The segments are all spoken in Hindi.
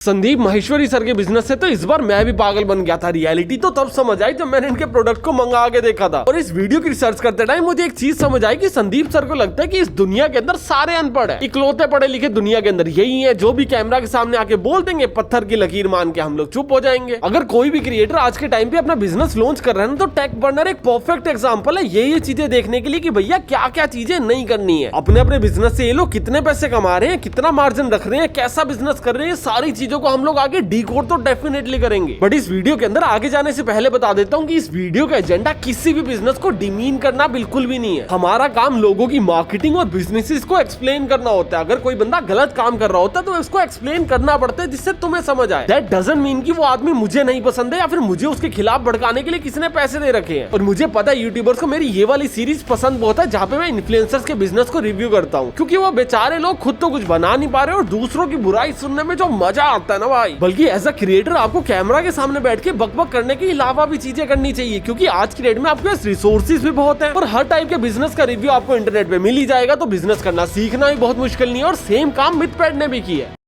संदीप माहेश्वरी सर के बिजनेस से तो इस बार मैं भी पागल बन गया था। रियलिटी तो तब समझ आई जब मैंने इनके प्रोडक्ट को मंगा के देखा था। और इस वीडियो की रिसर्च करते टाइम मुझे एक चीज समझ आई कि संदीप सर को लगता है कि इस दुनिया के अंदर सारे अनपढ़ हैं, इकलौते पढ़े लिखे दुनिया के अंदर यही है जो भी कैमरा के सामने आके बोल देंगे पत्थर की लकीर मान के हम लोग चुप हो जाएंगे। अगर कोई भी क्रिएटर आज के टाइम पे अपना बिजनेस लॉन्च कर रहा है ना, तो टेक बर्नर एक परफेक्ट एग्जाम्पल है ये चीजें देखने के लिए कि भैया क्या क्या चीजें नहीं करनी है। अपने अपने बिजनेस से ये लोग कितने पैसे कमा रहे हैं, कितना मार्जिन रख रहे हैं, कैसा बिजनेस कर रहे हैं, सारी चीजों को हम लोग आगे डीकोड तो डेफिनेटली करेंगे। बट इस वीडियो के अंदर आगे जाने से पहले बता देता हूँ कि इस वीडियो का एजेंडा किसी भी बिजनेस को डिमीन करना बिल्कुल भी नहीं है। हमारा काम लोगों की मार्केटिंग और बिजनेसेस को एक्सप्लेन करना होता है। अगर कोई बंदा गलत काम कर रहा होता है तो उसको एक्सप्लेन करना पड़ता है जिससे तुम्हें समझ आए। दैट डजंट मीन कि वो आदमी मुझे नहीं पसंद है या फिर मुझे उसके खिलाफ भड़काने के लिए किसी ने पैसे दे रखे हैं। और मुझे पता है यूट्यूबर्स को मेरी ये वाली सीरीज पसंद बहुत है जहाँ पे मैं इन्फ्लुएंसर्स के बिजनेस को रिव्यू करता हूँ, क्योंकि वो बेचारे लोग खुद तो कुछ बना नहीं पा रहे और दूसरों की बुराई सुनने में जो मजा आता है ना भाई। बल्कि एज अ क्रिएटर आपको कैमरा के सामने बैठ के बकबक करने के अलावा भी चीजें करनी चाहिए, क्योंकि आज की डेट में आपके पास रिसोर्सेज भी बहुत हैं और हर टाइप के बिजनेस का रिव्यू आपको इंटरनेट पे मिल ही जाएगा। तो बिजनेस करना सीखना भी बहुत मुश्किल नहीं है और सेम काम मिथपैड ने भी किया है।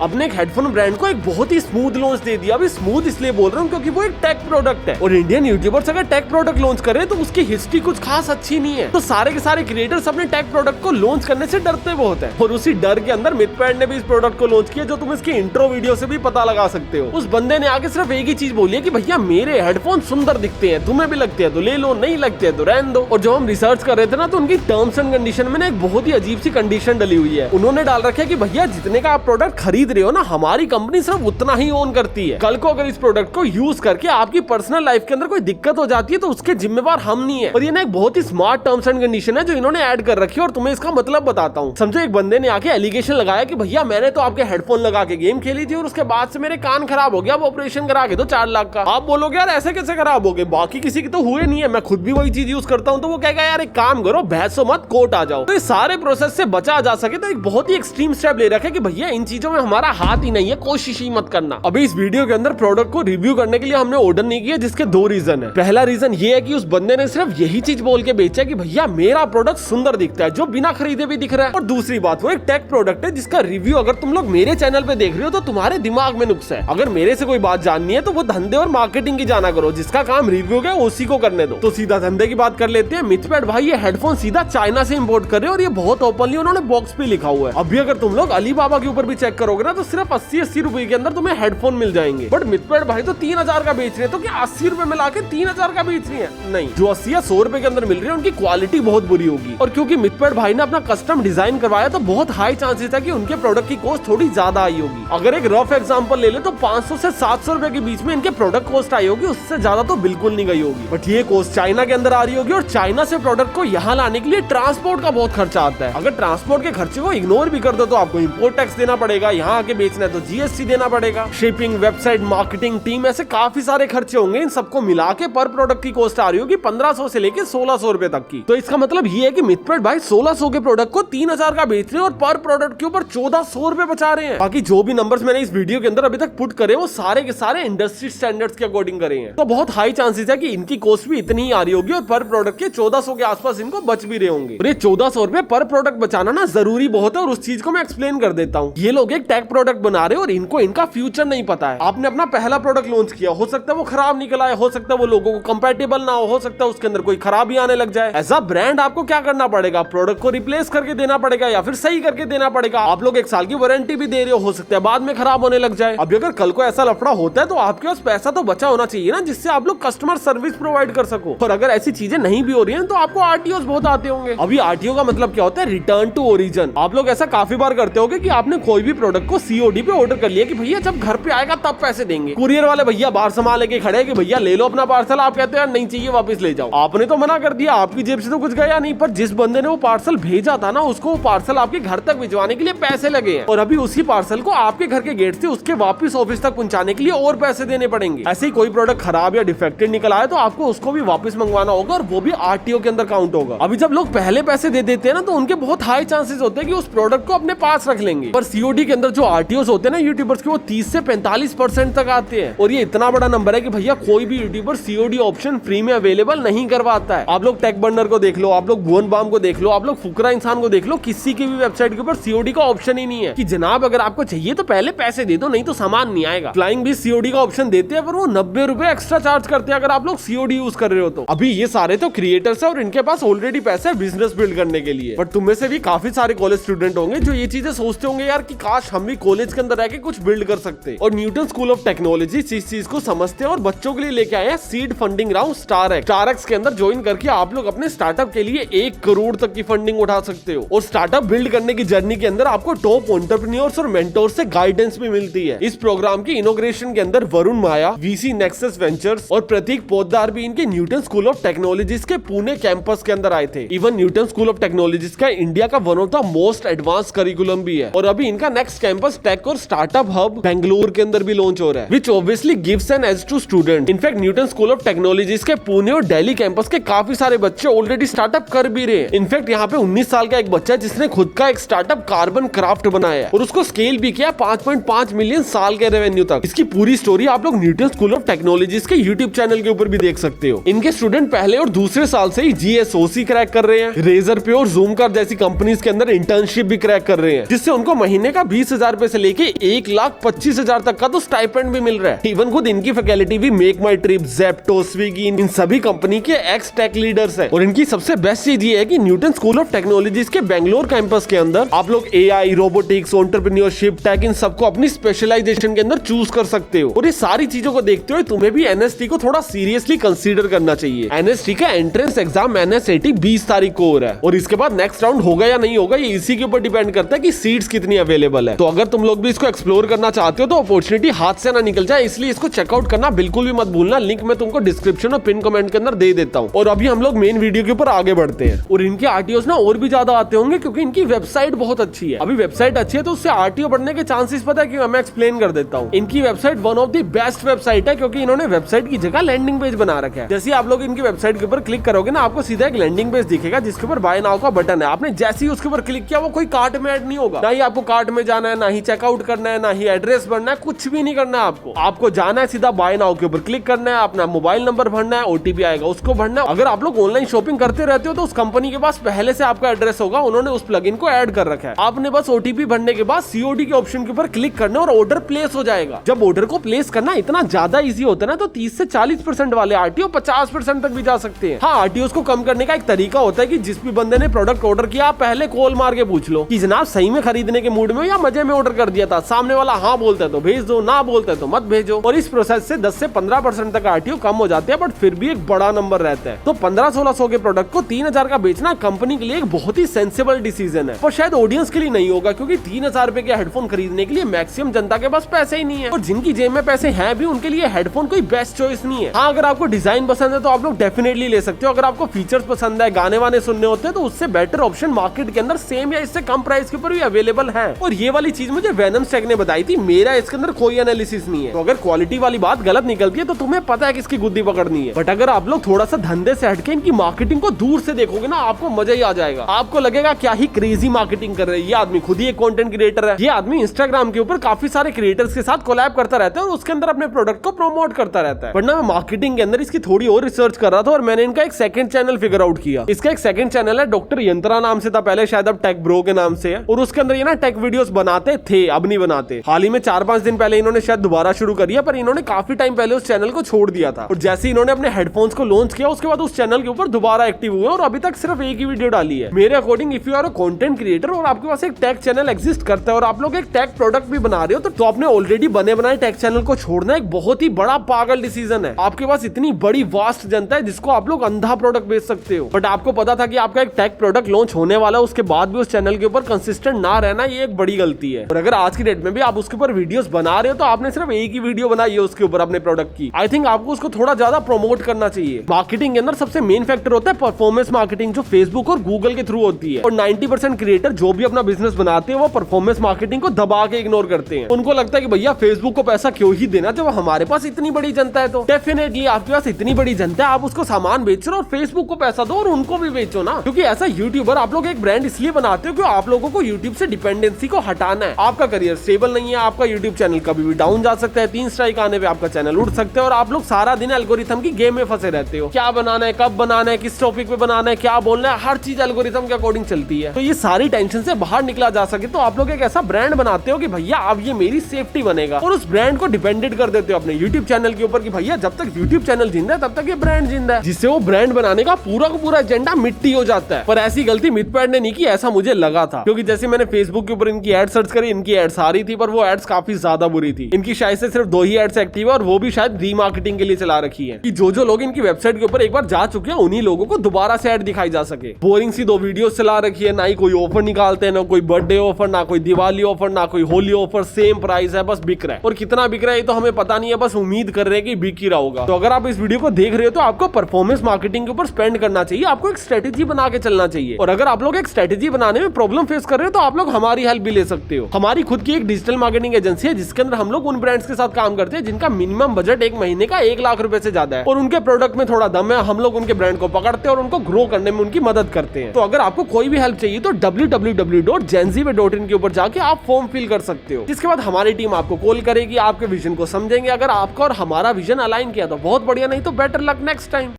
अपने एक हेडफोन ब्रांड को एक बहुत ही स्मूथ लॉन्च दे दिया। अभी स्मूथ इसलिए बोल रहा हूँ क्योंकि वो एक टेक प्रोडक्ट है और इंडियन यूट्यूबर्स अगर टेक प्रोडक्ट लॉन्च कर रहे हैं तो उसकी हिस्ट्री कुछ खास अच्छी नहीं है। तो सारे के सारे क्रिएटर्स अपने टेक प्रोडक्ट को लॉन्च करने से डरते बहुत है और उसी डर के अंदर मिथपैड ने भी इस प्रोडक्ट को लॉन्च किया, जो तुम इसकी इंट्रो वीडियो से भी पता लगा सकते हो। उस बंदे ने आगे सिर्फ एक ही चीज बोली है कि भैया मेरे हेडफोन सुंदर दिखते हैं, तुम्हें भी लगते हैं तो ले लो, नहीं लगते हैं तो रहने दो। और जब हम रिसर्च कर रहे थे ना तो उनकी टर्म्स एंड कंडीशन में एक बहुत ही अजीब सी कंडीशन डली हुई है। उन्होंने डाल रखा है कि भैया जितने का आप प्रोडक्ट खरीद रहे हो ना, हमारी कंपनी सिर्फ उतना ही ओन करती है। कल को अगर इस प्रोडक्ट को यूज करके आपकी पर्सनल लाइफ के अंदर कोई दिक्कत हो जाती है तो उसके जिम्मेवार हम नहीं है। और ये ना एक बहुत ही स्मार्ट टर्म्स एंड कंडीशन है जो इन्होंने ऐड कर रखी है और तुम्हें इसका मतलब बताता हूँ। समझो एक बंदे ने आके एलिगेशन लगाया कि भैया मैंने तो आपके हेडफोन लगा के गेम खेली थी और उसके बाद से मेरे कान खराब हो गया, अब ऑपरेशन करा के दो 4 लाख का। आप बोलोगे यार ऐसे कैसे खराब हो गए, बाकी किसी की तो हुए नहीं है, मैं खुद भी वही चीज यूज करता हूँ। तो वो कहेगा यार एक काम करो, बहसो मत, कोर्ट आ जाओ। तो इस सारे प्रोसेस से बचा जा सके तो एक बहुत ही एक्सट्रीम स्टेप ले रखे कि भैया इन चीजों में हमारा हाथ ही नहीं है, कोशिश ही मत करना। अभी इस वीडियो के अंदर प्रोडक्ट को रिव्यू करने के लिए हमने ऑर्डर नहीं किया, जिसके 2 रीजन है। पहला रीजन ये है कि उस बंदे ने सिर्फ यही चीज बोल के बेचा कि भैया मेरा प्रोडक्ट सुंदर दिखता है, जो बिना खरीदे भी दिख रहा है। और दूसरी बात, वो एक टेक प्रोडक्ट है जिसका रिव्यू अगर तुम लोग मेरे चैनल पे देख रहे हो तो तुम्हारे दिमाग में नुक्स है। अगर मेरे से कोई बात जाननी है तो वो धंधे और मार्केटिंग की जाना करो, जिसका काम रिव्यू है उसी को करने दो। तो सीधा धंधे की बात कर लेते हैं। मिथपैड भाई ये हेडफोन सीधा चाइना से इंपोर्ट कर रहे हैं और ये बहुत ओपनली उन्होंने बॉक्स पे लिखा हुआ है। अभी अगर तुम लोग अलीबाबा के ऊपर भी चेक करोगे ना तो सिर्फ 80-80 रुपए के अंदर तुम्हें हेडफोन मिल जाएंगे। बट मिथपैड भाई तो 3000 का बेच रहे हैं, तो क्या 80 रुपए में लाके 3000 का बेच रही है? नहीं, जो 80 या 100 रुपए के अंदर मिल रही है उनकी क्वालिटी बहुत बुरी होगी। और क्योंकि मिथपैड भाई ने अपना कस्टम डिजाइन करवाया तो बहुत हाई चांसेस है कि उनके प्रोडक्ट की कॉस्ट थोड़ी ज्यादा आई होगी। अगर एक रफ एग्जांपल ले ले तो 500 से 700 रुपए के बीच में इनके प्रोडक्ट कॉस्ट आई होगी, उससे ज्यादा तो बिल्कुल नहीं गई होगी। बट ये कॉस्ट चाइना के अंदर आ रही होगी और चाइना से प्रोडक्ट को यहाँ लाने के लिए ट्रांसपोर्ट का बहुत खर्चा आता है। अगर ट्रांसपोर्ट के खर्चे को इग्नोर भी कर दो तो आपको इंपोर्ट टैक्स देना पड़ेगा, यहाँ आके बेचना है तो जीएसटी देना पड़ेगा, शिपिंग, वेबसाइट, मार्केटिंग टीम, ऐसे काफी सारे खर्चे होंगे। इन सबको मिला के पर प्रोडक्ट की कॉस्ट आ रही होगी 1500 से लेके 1600 रुपए तक की। तो इसका मतलब ये है कि मिथपैड भाई 1600 के प्रोडक्ट को 3000 का बेच रहे हैं और पर प्रोडक्ट के ऊपर 1400 रुपए बचा रहे हैं। बाकी जो भी नंबर्स मैंने इस वीडियो के अंदर अभी तक पुट करे वो सारे के सारे इंडस्ट्री स्टैंडर्ड्स के अकॉर्डिंग करे हैं। तो बहुत हाई चांसेस है कि इनकी कॉस्ट भी इतनी ही आ रही होगी और पर प्रोडक्ट के 1400 के आसपास इनको बच भी रहे होंगे। और ये 1400 रुपए पर प्रोडक्ट बचाना ना जरूरी बहुत है और उस चीज को मैं एक्सप्लेन कर देता हूँ। ये लोग एक टेक प्रोडक्ट बना रहे हैं और इनको इनका फ्यूचर नहीं पता है। आपने अपना पहला प्रोडक्ट लॉन्च किया, हो सकता है वो खराब निकल आए, हो सकता है वो लोगों को कंपैटिबल ना हो सकता है उसके अंदर कोई खराबी आने लग जाए। एज अ ब्रांड आपको क्या करना पड़ेगा, प्रोडक्ट को रिप्लेस करके देना पड़ेगा या फिर सही करके देना पड़ेगा। आप लोग 1 साल की वारंटी भी दे रहे हो सकता है बाद में खराब होने लग जाए। अभी अगर कल को ऐसा लफड़ा होता है तो आपके पास पैसा तो बचा होना चाहिए ना, जिससे आप लोग कस्टमर सर्विस प्रोवाइड कर सको। और अगर ऐसी चीजें नहीं भी हो रही है तो आपको आरटीओ बहुत आते होंगे। अभी आरटीओ का मतलब क्या होता है, रिटर्न टू ओरिजिन। आप लोग ऐसा काफी बार करते होगे कि आपने कोई भी प्रोडक्ट को सीओडी पे ऑर्डर कर लिया कि भैया जब घर पे आएगा तब पैसे देंगे। कुरियर वाले भैया बाहर सामान लेके खड़े कि भैया ले लो अपना पार्सल, आप कहते हैं नहीं चाहिए वापस ले जाओ। आपने तो मना कर दिया, आपकी जेब से तो कुछ गया नहीं, पर जिस बंदे ने वो पार्सल भेजा था ना उसको वो पार्सल आपके घर तक भिजवाने के लिए पैसे लगे हैं और अभी उसी पार्सल को आपके घर के गेट से उसके वापस ऑफिस तक पहुंचाने के लिए और पैसे देने पड़ेंगे। ऐसे ही कोई प्रोडक्ट खराब या डिफेक्टेड निकल आए तो आपको उसको भी वापस मंगवाना होगा और वो भी आरटीओ के अंदर काउंट होगा। अभी जब लोग पहले पैसे दे देते हैं ना तो उनके बहुत हाई चांसेस होते हैं कि उस प्रोडक्ट को अपने पास रख लेंगे। पर सीओडी के अंदर जो आरटीओस होते हैं ना यूट्यूबर्स के, वो 30 से 45% तक आते हैं। और ये इतना बड़ा नंबर है कि भैया कोई भी यूट्यूबर सीओडी ऑप्शन फ्री में अवेलेबल नहीं करवाता है। आप लोग टेक बर्नर को देख लो, आप लोग भुवन बाम को देख लो, आप लोग फुकरा इंसान को देख लो, किसी की भी वेबसाइट के ऊपर सीओडी का ऑप्शन ही नहीं है कि जनाब अगर आपको चाहिए तो पहले पैसे दे दो, नहीं तो सामान नहीं आएगा। फ्लाइंग भी सीओडी का ऑप्शन देते हैं, पर वो 90 रुपए एक्स्ट्रा चार्ज करते हैं अगर आप लोग सीओडी यूज कर रहे हो तो। अभी ये सारे तो क्रिएटर्स है और इनके पास ऑलरेडी पैसा है बिजनेस बिल्ड करने के लिए। बट तुम में से भी काफी सारे कॉलेज स्टूडेंट होंगे जो ये चीजें सोचते होंगे यार कि काश हम भी कॉलेज के अंदर रह के कुछ बिल्ड कर सकते। और न्यूटन स्कूल ऑफ टेक्नोलॉजी इस चीज को समझते हैं और बच्चों के लिए लेके आए हैं सीड फंडिंग राउंड स्टारएक्स के अंदर ज्वाइन करके आप लोग अपने स्टार्टअप के लिए 1 करोड़ तक की फंडिंग उठा सकते हो। और स्टार्टअप बिल्ड करने की जर्नी के अंदर आपको टॉप एंटरप्रेन्योर्स और मेंटोर से गाइडेंस भी मिलती है। इस प्रोग्राम की इनॉग्रेशन के अंदर वरुण माया, वीसी नेक्सस वेंचर्स और प्रतीक पोद्दार भी इनके न्यूटन स्कूल ऑफ टेक्नोलॉजीज के पुणे कैंपस के अंदर आए थे। Even Newton School of Technologies का इंडिया का one of the most advance curriculum भी है। और अभी इनका नेक्स्ट कैंपस टेक और स्टार्टअप हब बेंगलुरु के अंदर भी लॉन्च हो रहा है, which obviously gives an edge to student. In fact Newton School of Technologies के पुणे और दिल्ली कैंपस के काफी सारे बच्चे ऑलरेडी स्टार्टअप कर भी रहे हैं। इनफैक्ट यहाँ पे 19 साल का एक बच्चा है जिसने खुद का एक स्टार्टअप कार्बन क्राफ्ट बनाया है और उसको स्केल भी किया 5.5 मिलियन साल के रेवेन्यू तक। इसकी पूरी स्टोरी आप लोग न्यूटन स्कूल ऑफ टेक्नोलॉजीज के यूट्यूब चैनल के ऊपर भी देख सकते हो। इनके स्टूडेंट पहले और दूसरे साल से ही जीएसओसी क्रैक कर रहे हैं, रेजर पे और जूम कार जैसी कंपनीज के अंदर इंटर्नशिप भी क्रैक कर रहे हैं, जिससे उनको महीने का 20,000 रुपए से लेके 1,25,000 तक का तो स्टाइपेंड भी मिल रहा है। इवन खुद इनकी फैकल्टी भी मेक माई ट्रिप, ज़ेप्टो, स्विगी, इन सभी कंपनी के एक्स टेक लीडर्स हैं। और इनकी सबसे बेस्ट चीज ये है कि न्यूटन स्कूल ऑफ टेक्नोलॉजीज के बेंगलोर कैंपस के अंदर आप लोग एआई, रोबोटिक्स, एंटरप्रेन्योरशिप, टेक, इन सबको अपनी स्पेशलाइजेशन के अंदर चूज कर सकते हो। और ये सारी चीजों को देखते हुए तुम्हें भी एनएसटी को थोड़ा सीरियसली कंसीडर करना चाहिए। एनएसटी का एंट्रेंस एग्जाम एनएसएटी 20 तारीख को हो रहा है और इसके बाद नेक्स्ट राउंड होगा या नहीं होगा ये इसी के ऊपर डिपेंड करता है कि सीट्स कितनी अवेलेबल है। तो अगर तुम लोग भी इसको एक्सप्लोर करना चाहते हो तो अपॉर्चुनिटी हाथ से ना निकल जाए, इसलिए इसको चेकआउट करना बिल्कुल भी मत भूलना। लिंक मैं तुमको डिस्क्रिप्शन और पिन कमेंट के अंदर दे देता हूँ। और अभी हम लोग मेन वीडियो के ऊपर आगे बढ़ते हैं। और इनके आरटीओस ना और भी ज्यादा आते होंगे क्योंकि इनकी वेबसाइट बहुत अच्छी है। अभी वेबसाइट अच्छी है तो उससे आरटीओ बढ़ने के चांसेस पता है कि मैं एक्सप्लेन कर देता हूँ। इनकी website one of the best website है क्योंकि इन्होंने वेबसाइट की जगह लैंडिंग पेज बना रखा है। जैसे आप लोग इनकी वेबसाइट के ऊपर क्लिक करोगे ना, आपको सीधा एक लैंडिंग पेज दिखेगा जिसके ऊपर बाय नाउ का बटन है। आपने जैसे ही उसके ऊपर क्लिक किया वो कोई कार्ट में ऐड नहीं होगा, ना ही आपको कार्ट में जाना है, ना ही चेकआउट करना है, ना ही एड्रेस भरना है, कुछ भी नहीं करना है। आपको जाना है सीधा बाय नाउ के ऊपर क्लिक करना है, अपना मोबाइल नंबर भरना है, ओटीपी आएगा उसको भरना है। अगर आप लोग ऑनलाइन शॉपिंग करते रहते हो तो उस कंपनी के पास पहले से आपका एड्रेस होगा, उन्होंने उस प्लगइन को ऐड कर रखा है। आपने बस ओटीपी भरने के बाद सीओडी के ऑप्शन के ऊपर क्लिक करना और ऑर्डर प्लेस हो जाएगा। जब ऑर्डर को प्लेस करना इतना ज्यादा इजी होता है ना, तो 30 से 40% वाले आरटीओ 50% तक भी जा सकते हैं। हाँ, आरटीओ को कम करने का एक तरीका होता है कि जिस भी बंदे ने प्रोडक्ट ऑर्डर किया आप पहले कॉल मार के पूछ लो कि जनाब सही में खरीदने के मूड में या मजे में ऑर्डर कर दिया था। सामने वाला हाँ बोलता है तो भेज दो, ना बोलता है तो मत भेजो। और इस प्रोसेस से 10 से 15% तक आरटीओ कम हो जाते हैं, बट फिर भी एक बड़ा नंबर रहता है। तो 1500-1600 के प्रोडक्ट को 3000 का बेचना कंपनी के लिए एक बहुत ही सेंसिबल डिसीजन है। और शायद ऑडियंस के लिए नहीं होगा क्योंकि 3000 रुपए के हेडफोन खरीदने के लिए मैक्सिमम जनता के पास पैसे ही नहीं है। और जिनकी जेब में पैसे हैं भी उनके लिए हेडफोन कोई बेस्ट चॉइस नहीं है। हाँ, अगर आपको डिजाइन पसंद है तो आप लोग डेफिनेटली ले सकते हो। अगर आपको फीचर्स पसंद है, गाने वाने सुनने होते हैं, तो उससे बेटर ऑप्शन मार्केट के अंदर सेम या इससे कम प्राइस के ऊपर भी अवेलेबल है। और ये वाली चीज मुझे वेनम्स टेक ने बताई थी, मेरा इसके अंदर कोई एनालिसिस नहीं है। तो अगर क्वालिटी वाली बात गलत निकलती है तो तुम्हें पता है किसकी गुद्दी पकड़नी है। बट अगर आप लोग थोड़ा सा धंधे से हटके इनकी मार्केटिंग को दूर से देखोगे ना, आपको मजा ही आ जाएगा। आपको लगेगा क्या ही क्रेजी मार्केटिंग कर रहे हैं। ये आदमी खुद ही एक कंटेंट क्रिएटर है। ये आदमी इंस्टाग्राम के ऊपर काफी सारे क्रिएटर्स के साथ कोलैब करता रहता है और उसके अंदर अपने प्रोडक्ट को प्रमोट करता रहता है। वरना मैं मार्केटिंग के अंदर इसकी थोड़ी और रिसर्च कर रहा था और मैंने इनका एक सेकंड चैनल फिगर आउट किया। इसका एक सेकंड चैनल है, डॉक्टर यंत्रा नाम से था पहले, शायद अब टेक ब्रो के नाम से है। और उसके अंदर ये ना टेक वीडियोस बनाते थे, अब नहीं बनाते। हाल ही में 4-5 दिन पहले इन्होंने शायद दोबारा शुरू करिया, पर इन्होंने काफी टाइम पहले उस चैनल को छोड़ दिया था। और जैसे इन्होंने अपने हेडफोन्स को लॉन्च किया उसके बाद उस चैनल के ऊपर दोबारा एक्टिव हुए और अभी तक सिर्फ एक ही वीडियो डाली है। मेरे according if you are a content creator और आपके पास एक टेक चैनल एग्जिस्ट करता है और आप लोग एक टेक प्रोडक्ट भी बना रहे हो, तो आपने ऑलरेडी बने बनाए टेक चैनल को छोड़ना एक बहुत ही बड़ा पागल डिसीजन है। आपके पास इतनी बड़ी वास्ट जनता है जिसको आप लोग अंधा प्रोडक्ट बेच सकते हो, बट आपको पता था कि आपका एक टेक प्रोडक्ट लॉन्च होने वाला है, उसके बाद भी उस चैनल के ऊपर कंसिस्टेंट ना रहना, ये एक बड़ी गलती है। और अगर आज की डेट में भी आप उसके ऊपर वीडियोस बना रहे हो तो आपने सिर्फ एक ही वीडियो बनाई है उसके ऊपर अपने प्रोडक्ट की। आई थिंक आपको उसको थोड़ा ज्यादा प्रमोट करना चाहिए। मार्केटिंग के अंदर सबसे मेन फैक्टर होता है परफॉर्मेंस मार्केटिंग, जो फेसबुक और गूगल के थ्रू होती है। और 90% क्रिएटर जो भी अपना बिजनेस बनाते हैं वो परफॉर्मेंस मार्केटिंग को दबा के इग्नोर करते हैं। उनको लगता है कि भैया फेसबुक को पैसा क्यों ही देना जब हमारे पास इतनी बड़ी जनता है। तो डेफिनेटली आपके पास इतनी बड़ी जनता है, आप उसको सामान बेच रहे हो और फेसबुक को पैसा दो और उनको भी बेचो ना। क्योंकि ऐसा यूट्यूबर आप लोग एक ब्रांड इसलिए बनाते हो कि आप लोगों को यूट्यूब से डिपेंडेंसी को हटाना है, आपका करियर स्टेबल नहीं है, आपका यूट्यूब चैनल कभी भी डाउन जा सकता है, 3 स्ट्राइक आने पे आपका चैनल उड़ सकता है और आप लोग सारा दिन एल्गोरिथम की गेम में फंसे रहते हो। क्या बनाना है, कब बनाना है, किस टॉपिक पे बनाना है, क्या बोलना है, हर चीज एल्गोरिथम के अकॉर्डिंग चलती है। तो ये सारी टेंशन से बाहर निकला जा सके तो आप लोग एक ऐसा ब्रांड बनाते हो कि भैया अब ये मेरी सेफ्टी बनेगा और उस ब्रांड को डिपेंडेंट कर देते हो अपने यूट्यूब चैनल के ऊपर कि भैया जब तक यूट्यूब चैनल जिंदा है तब तक ये ब्रांड जिंदा है, जिससे वो ब्रांड बनाने का पूरा एजेंडा मिट्टी हो जाता है। पर ऐसी गलती मिथपैड ने नहीं की, ऐसा मुझे लगा था, क्योंकि जैसे मैंने फेसबुक के ऊपर इनकी एड सर्च करी, इनकी एड्स आ रही थी पर वो एड्स काफी ज्यादा बुरी थी। इनकी शायद से सिर्फ 2 ही एड्स एक्टिव है और वो भी शायद रीमार्केटिंग के लिए चला रखी है कि जो लोग इनकी वेबसाइट के ऊपर एक बार जा चुके हैं उन्हीं लोगों को दोबारा से एड दिखाई जा सके। बोरिंग सी 2 वीडियो चला रखी है, ना ही कोई ऑफर निकालते हैं, ना कोई बर्थडे ऑफर, ना कोई दिवाली ऑफर, ना कोई होली ऑफर, सेम प्राइस है, बस बिक रहा है। और कितना बिक रहा है तो हमें पता नहीं है, बस उम्मीद कर रहे हैं कि बिक ही रहा होगा। तो अगर आप इस वीडियो को देख रहे हो तो आपको परफॉर्मेंस मार्केटिंग के ऊपर स्पेंड करना चाहिए, आपको एक स्ट्रेटेजी बना के चलना चाहिए। और अगर आप लोग एक स्ट्रेटेजी बनाने में प्रॉब्लम फेस कर रहे हो तो आप लोग हमारी हेल्प भी ले सकते हो। हमारी खुद की एक डिजिटल मार्केटिंग एजेंसी है जिसके अंदर हम लोग उन ब्रांड्स के साथ काम करते हैं जिनका मिनिमम बजट 1 महीने का 1 लाख रुपए से ज्यादा है और उनके प्रोडक्ट में थोड़ा दम है। हम लोग उनके ब्रांड को पकड़ते हैं और उनको ग्रो करने में उनकी मदद करते हैं। तो अगर आपको कोई भी हेल्प चाहिए तो www.genziway.in के ऊपर जाके आप फॉर्म फिल कर सकते हो, जिसके बाद हमारी टीम आपको कॉल करेगी, आपके विजन को समझेंगे। अगर आपका और हमारा विजन अलाइन किया तो बहुत बढ़िया, नहीं तो बेटर लक नेक्स्ट टाइम।